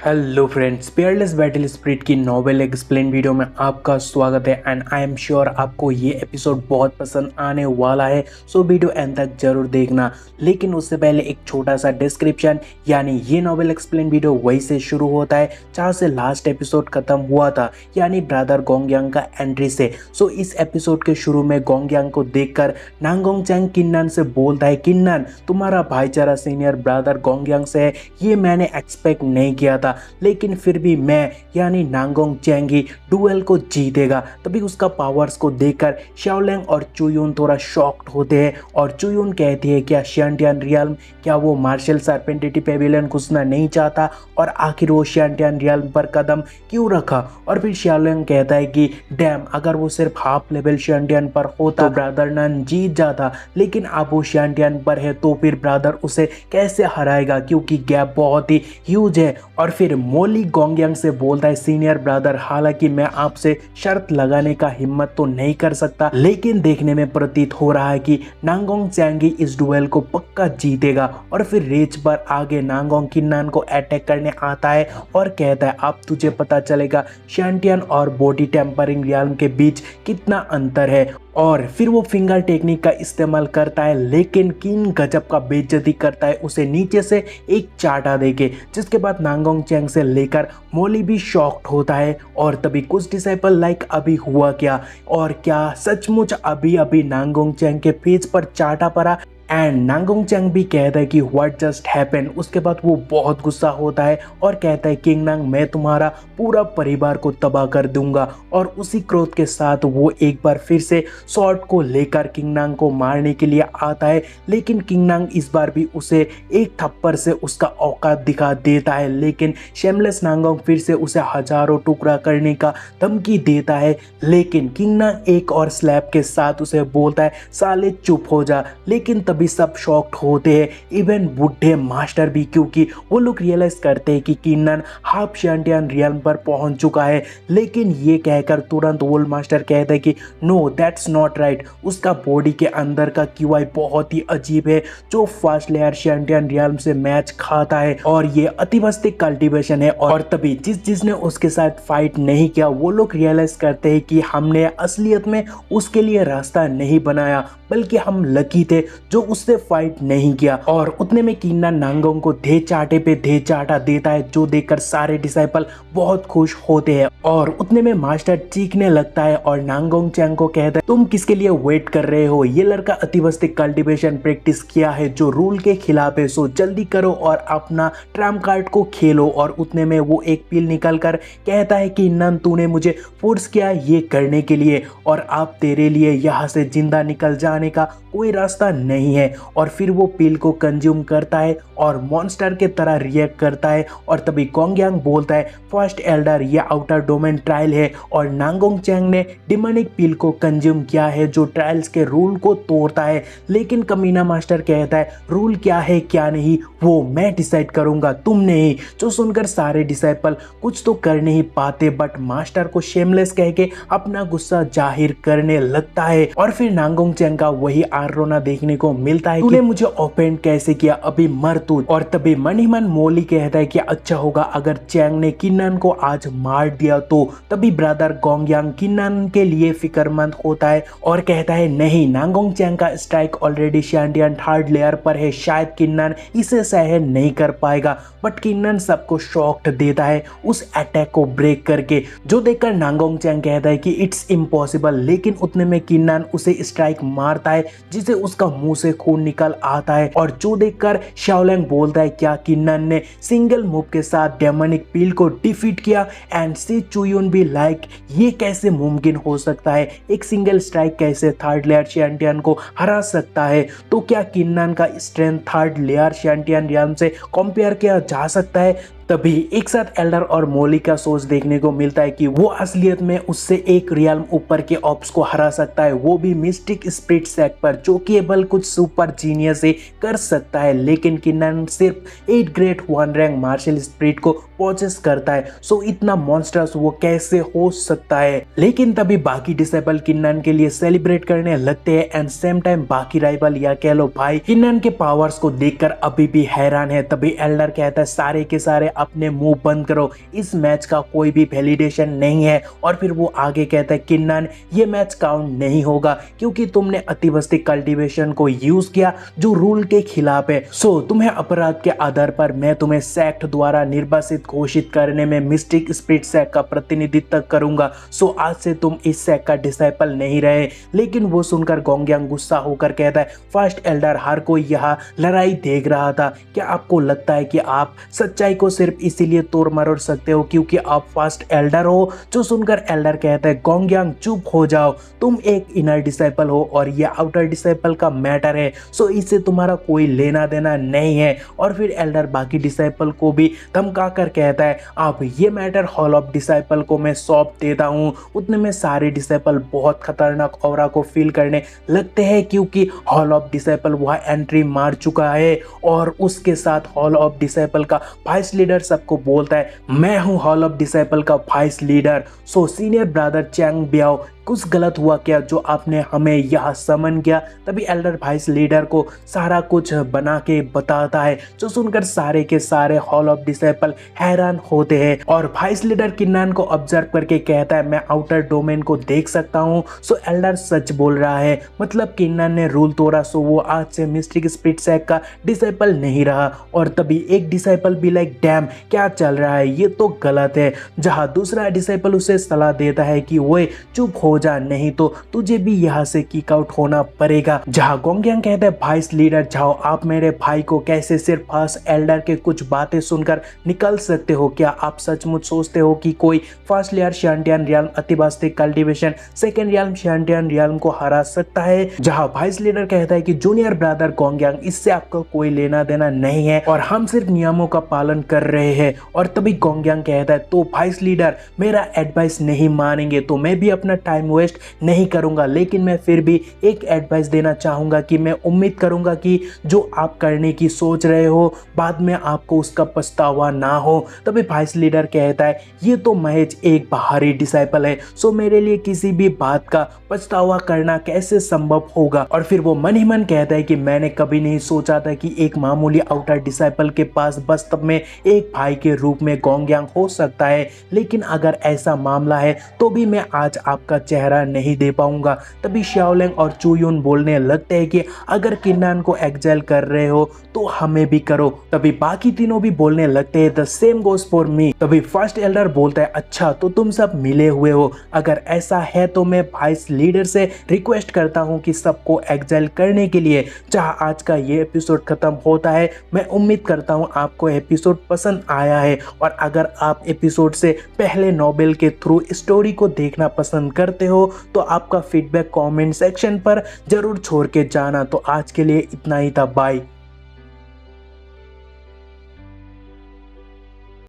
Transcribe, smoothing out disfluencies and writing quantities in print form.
Hello friends, पेयरलेस battle spirit की novel explain video में आपका स्वागत है एंड आई एम श्योर आपको ये एपिसोड बहुत पसंद आने वाला है। सो वीडियो एंड तक जरूर देखना। लेकिन उससे पहले एक छोटा सा डिस्क्रिप्शन, यानी ये नॉवेल एक्सप्लेन वीडियो वही से शुरू होता है जहाँ से लास्ट एपिसोड खत्म हुआ था, यानी ब्रदर गोंगयांग का एंट्री से। सो इस एपिसोड के शुरू में गोंगयांग को देखकर नांगोंग चैंग किन्नन से बोलता है, किन्नन तुम्हारा भाईचारा सीनियर ब्रदर गोंगयांग से है, ये मैंने एक्सपेक्ट नहीं किया था, लेकिन फिर भी मैं यानी नांगोंग चैंग ही डुएल को जीतेगा। तभी उसका पावर्स को देखकर शाओलिंग और चुयुन थोड़ा शॉक्ड होते हैं और चुयुन कहती है क्या शियांटियान रियल्म, क्या वो मार्शल सर्पेंटिटी पेविलियन घुसना नहीं चाहता और आखिर वो शियांटियान रियल्म पर कदम क्यों रखा। और फिर शाओलिंग कहता है कि डैम, अगर वो सिर्फ हाफ लेवल शियांटियान पर होता तो ब्रदर नन जीत जाता, लेकिन अब वो शियांटियान पर है तो फिर ब्रदर उसे कैसे हराएगा, क्योंकि गैप बहुत ही ह्यूज है। और फिर मोली गोंगयांग से बोलता है, सीनियर ब्रदर हालांकि मैं आपसे शर्त लगाने का हिम्मत तो नहीं कर सकता, लेकिन देखने में प्रतीत हो रहा है कि नांगोंग चैंग ही इस डुएल को पक्का जीतेगा। और फिर रेज पर आगे नांगोंग किन्नन को अटैक करने आता है और कहता है अब तुझे पता चलेगा शियांटियान और बॉडी टेम्परिंग रियल्म के बीच कितना अंतर है। और फिर वो फिंगर टेक्निक का इस्तेमाल करता है, लेकिन किन गजब का बेइज्जती करता है उसे नीचे से एक चाटा देके, जिसके बाद नांगोंग चैंग से लेकर मोली भी शॉक्ड होता है। और तभी कुछ डिसाइपल लाइक अभी हुआ क्या, और क्या सचमुच अभी अभी नांगोंग चैंग के फेस पर चाटा पड़ा। एंड नांगोंग चैंग भी कहता है कि व्हाट जस्ट हैपन। उसके बाद वो बहुत गुस्सा होता है और कहता है किंग नांग, मैं तुम्हारा पूरा परिवार को तबाह कर दूंगा। और उसी क्रोध के साथ वो एक बार फिर से स्वॉर्ड को लेकर किंग नांग को मारने के लिए आता है, लेकिन किंग नांग इस बार भी उसे एक थप्पड़ से उसका औकात दिखा देता है। लेकिन शेमलेस नांगोंग फिर से उसे हजारों टुकड़ा करने का धमकी देता है, लेकिन किंग नांग एक और स्लैप के साथ उसे बोलता है साले चुप हो जा। लेकिन तभी सब शॉक्ड होते हैं, इवन बूढ़े मास्टर भी, क्योंकि वो लोग रियलाइज करते हैं कि किन्नन हाफ शियांटियान रियल्म पर पहुंच चुका है। लेकिन ये कहकर तुरंत वोल्ड मास्टर कहता है कि नो दैट्स नॉट राइट, उसका बॉडी के अंदर का क्यूआई बहुत ही अजीब है जो फर्स्ट लेयर शियांटियान रियल्म से मैच खाता है और ये अतिवस्तिक कल्टीवेशन है। और तभी जिसने उसके साथ फाइट नहीं किया वो लोग रियलाइज करते हैं कि हमने असलियत में उसके लिए रास्ता नहीं बनाया, बल्कि हम लकी थे जो उससे फाइट नहीं किया। और उतने में किन्नन नांगोंग को धे चाटे पे धे चाटा देता है, जो देखकर सारे डिसाइपल बहुत खुश होते हैं। और उतने में मास्टर चीखने लगता है और नांगोंग चैंग को कहता है तुम किसके लिए वेट कर रहे हो, ये लड़का अतिवस्तिक कल्टीवेशन प्रैक्टिस किया है जो रूल के खिलाफ है, सो जल्दी करो और अपना ट्रम्प कार्ड को खेलो। और उतने में वो एक पिल निकल कर कहता है कि नन तूने मुझे फोर्स किया ये करने के लिए, और अब तेरे लिए यहाँ से जिंदा निकल जाने का कोई रास्ता नहीं है। और फिर वो पिल को कंज्यूम करता है और मॉन्स्टर के तरह रिएक्ट करता है। और तभी गोंगयांग बोलता है फर्स्ट एल्डर ये आउटर डोमेन ट्रायल है और नांगोंग चैंग ने डिमोनिक पिल को कंज्यूम किया है जो ट्रायल्स के रूल को तोड़ता है। लेकिन कमीना मास्टर कहता है रूल क्या है क्या नहीं वो मैं डिसाइड करूंगा, तुम नहीं। जो सुनकर सारे डिसाइपल कुछ तो कर नहीं पाते, बट मास्टर को शेमलेस कह के अपना गुस्सा जाहिर करने लगता है। और फिर नांगोंग चैंग का वही रोना देखने को मिलता है, तूने मुझे ओपेंड कैसे किया, अभी मर तू। और तभी मन ही मन मोली कहता है कि अच्छा होगा अगर चैंग ने किन्नन को आज मार दिया तो। तभी ब्रदर गोंगयांग किन्नन के लिए फिक्रमंद होता है और कहता है नहीं, नांगोंग चैंग का स्ट्राइक ऑलरेडी शियांटियान थर्ड लेयर पर है, शायद किन्नन इसे सहन नहीं कर पाएगा। बट किन्नन सबको शॉक्ड देता है उस अटैक को ब्रेक करके, जो देखकर नांगोंग चैंग कहता है कि इट्स इम्पॉसिबल। लेकिन उतने में किन्नन उसे स्ट्राइक मारता है जिसे उसका मुंह से खून निकल आता है। और जो देखकर शाओलिंग बोलता है क्या किन्नन ने सिंगल मूव के साथ डेमोनिक पिल को डिफीट किया। एंड सी चुयुन भी लाइक ये कैसे मुमकिन हो सकता है, एक सिंगल स्ट्राइक कैसे थर्ड लेयर शियांटियान को हरा सकता है। तो क्या किन्नन का स्ट्रेंथ थर्ड लेयर शियांटियान रियल्म से कंपेयर किया जा सकता है। तभी एक साथ एल्डर और मोली का सोच देखने को मिलता है कि वो असलियत में उससे एक रियल्म ऊपर के ऑप्स को हरा सकता है, वो भी मिस्टिक स्पिरिट सेट पर, जो केवल कुछ सुपर जीनियस से कर सकता है। लेकिन किन्नन सिर्फ 8 ग्रेड 1 रैंक मार्शल स्पिरिट को पोजेस करता है। सो इतना मॉन्स्टर्स वो कैसे हो सकता है। लेकिन तभी बाकी डिसेबल किन्नन के लिए सेलिब्रेट करने लगते हैं एंड सेम टाइम बाकी राइवल या कह लो भाई किन्नन के पावर्स को देखकर अभी भी हैरान है। तभी एल्डर कहता है सारे के सारे अपने मुंह बंद करो, इस मैच का कोई भी वैलिडेशन नहीं है। और फिर वो आगे कहता है किन्नन ये मैच काउंट नहीं होगा क्योंकि तुमने अतिबस्ती कल्टीवेशन को यूज किया जो रूल के खिलाफ है। सो तुम्हें अपराध के आधार पर मैं तुम्हें सेक्ट द्वारा निर्वासित घोषित करने में मिस्टिक स्पिरिट सेक्ट का प्रतिनिधित्व करूंगा। सो आज से तुम इस सेक्ट का डिसाइपल नहीं रहे। लेकिन वो सुनकर गोंगयांग गुस्सा होकर कहता है फर्स्ट एल्डर हर कोई यहाँ लड़ाई देख रहा था, क्या आपको लगता है कि आप सच्चाई को सिर्फ इसीलिए तोड़ मरोड़ सकते हो क्योंकि आप फर्स्ट एल्डर हो? जो सुनकर एल्डर कहता है गोंगयांग चुप हो जाओ, तुम एक इनर डिसाइपल हो और ये आउटर डिसाइपल का मैटर है। सो इससे तुम्हारा कोई लेना देना नहीं है। और फिर एल्डर बाकी डिसाइपल को भी धमका कर कहता है आप ये मैटर हॉल ऑफ डिसाइपल को मैं सौंप देता हूँ। उतने में सारे डिसाइपल बहुत खतरनाक ऑरा को फील करने लगते हैं क्योंकि हॉल ऑफ डिसाइपल वह एंट्री मार चुका है। और उसके साथ हॉल ऑफ डिसाइपल का वाइस लीडर सबको बोलता है मैं हूँ हॉल ऑफ डिसाइपल का vice leader. So senior brother Chang Biao कुछ गलत हुआ क्या जो आपने हमें यहाँ समन किया? तभी एल्डर वाइस लीडर को सारा कुछ बना के बताता है जो सुनकर सारे के सारे हॉल ऑफ डिसाइपल हैरान होते हैं। और वाइस लीडर किन्नन को ऑब्जर्व करके कहता है मैं आउटर डोमेन को देख सकता हूँ। सो एल्डर सच बोल रहा है, मतलब किन्नन ने रूल तोड़ा सो वो आज से मिस्टिक स्पिरिट सेक्ट का डिसाइपल नहीं रहा। और तभी एक डिसाइपल भी लाइक डैम क्या चल रहा है, ये तो गलत है। जहाँ दूसरा डिसाइपल उसे सलाह देता है कि वो चुप हो जा, नहीं तो तुझे भी यहाँ से किक आउट होना पड़ेगा। जहाँ गोंगयांग कहते हैं वाइस लीडर जाओ, आप मेरे भाई को कैसे सिर्फ फर्स्ट एल्डर के कुछ बातें सुनकर निकल सकते हो? क्या आप सचमुच सोचते हो कि कोई फर्स्ट लेयर शांटियन रियल्म अतिवास्तिक cultivation second realm Xiantian realm को हरा सकता है? जहाँ वाइस लीडर कहता है कि जूनियर ब्रदर गोंगयांग इससे आपको कोई लेना देना नहीं है और हम सिर्फ नियमों का पालन कर रहे हैं। और तभी गोंगयांग कहता है तो वाइस लीडर मेरा एडवाइस नहीं मानेंगे तो मैं भी अपना टाइम वेस्ट नहीं करूंगा। लेकिन मैं फिर भी एक एडवाइस देना चाहूंगा कि मैं उम्मीद करूंगा कि जो आप करने की सोच रहे हो बाद में आपको उसका पछतावा ना हो। तभी वाइस लीडर कहता है ये तो महज एक बाहरी डिसाइपल है, सो मेरे लिए किसी भी बात का पछतावा करना कैसे संभव होगा? और फिर वो मन ही मन कहता है कि मैंने कभी नहीं सोचा था कि एक मामूली आउटर डिसाइपल के पास वास्तव में एक भाई के रूप में गोंगयांग हो सकता है। लेकिन अगर ऐसा मामला है तो भी मैं आज आपका चेहरा नहीं दे पाऊंगा। तभी शाओलिंग और चुयुन बोलने लगते हैं कि अगर किन्नन को एक्साइल कर रहे हो तो हमें भी करो। तभी बाकी तीनों भी बोलने लगते हैं the same goes for me. तभी फर्स्ट एल्डर बोलता है अच्छा तो तुम सब मिले हुए हो, अगर ऐसा है तो मैं वाइस लीडर से रिक्वेस्ट करता हूं कि सबको एक्साइल करने के लिए। जहां आज का ये एपिसोड खत्म होता है, मैं उम्मीद करता हूं आपको एपिसोड पसंद आया है। और अगर आप एपिसोड से पहले नोवेल के थ्रू स्टोरी को देखना पसंद करते हो तो आपका फीडबैक कमेंट सेक्शन पर जरूर छोड़ के जाना। तो आज के लिए इतना ही था, बाय।